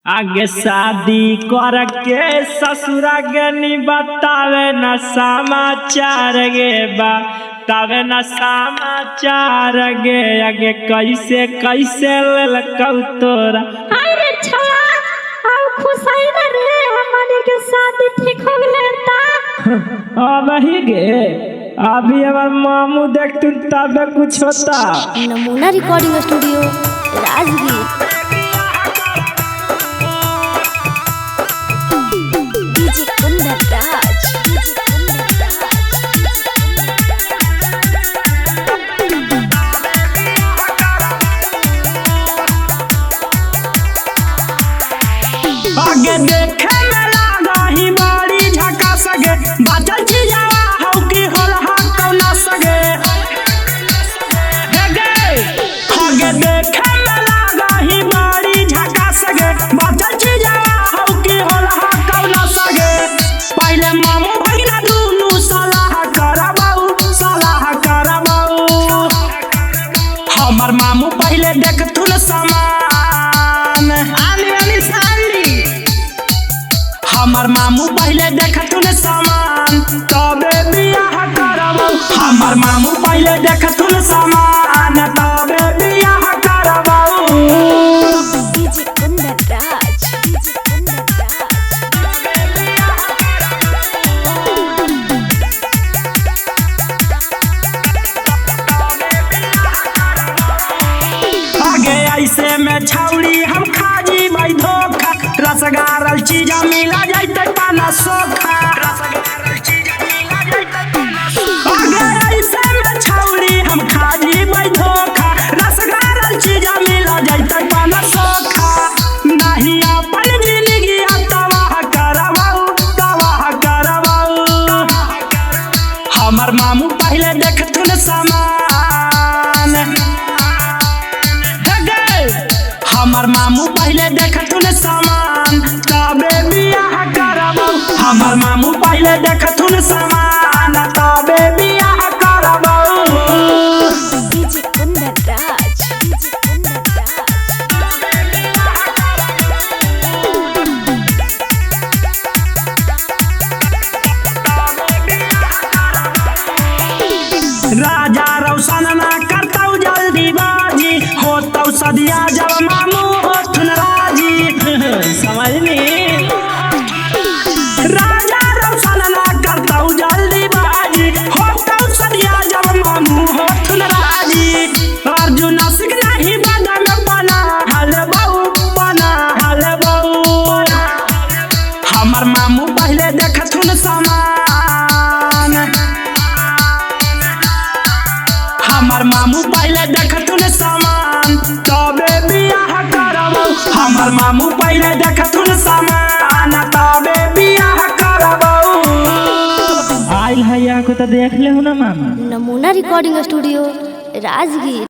आगे शादी करके ससुरा गनी बतावे न समाचार गे बतावे न समाचार गे आगे कैसे कैसे ललकौ तोरा अरे छवा आओ खुशाई ना रे हमारे के शादी ठीक हो गले ता अब ही गे अभी हमार मामू देख तू तब कुछ होता। नमूना recording studio Rajgir. DJ Kundan Raj आगे देखे में लागा ही बड़ी झका सगे बाचल चीजावा हौ की होलहा कौना सगे आगे देखे में लागा ही बड़ी झका सगे बाचल चीजावा हौ की होलहा कौना सगे पहले मामू भगिना दुनु सलाह करबाऊ हमर मामू पहले देखथुन समान हमर मामू पहले देखथुन सामान तबे बियाह करबौ हमर मामू पहले देखथुन सामान तबे बियाह करबौ। डीजे कुंदन राज आगे ऐसे में छौड़ी हम खाजी भाई धोखा रसगारल चीज मिला जाइते पाना सोखा आगे ऐसे में छौड़ी हम खाजी भाई धोखा रसगारल चीज मिला जाइते पाना सोखा नहीं अपन जिंदगी तबाह करबौ हमर मामू पहले देखथुन समान हमर मामू पहले देखथुन सामान तबे बियाह करबौ हमर मामू पहले देखथुन सामान तबे बियाह करबौ। डीजे कुंदन राज राजा रौशन ना करतौ जल्दी बाजी होतौ सदिया जब मामू होथुन राजी समझनी राजा रौशन ना करतौ जल्दी बाजी होतौ सदिया जब मामू होथुन राजी अर्जुन सिंह नहीं बदन बना हलबौ हमर मामू पहले देखथुन समान हमर मामू पहले देखथुन सामान तबे बियाह करबौ हमर मामू पहले देखथुन सामान तबे बियाह करबौ। आइल है या को तो देख ले हो ना मामा। नमूना रिकॉर्डिंग स्टूडियो राजगीर।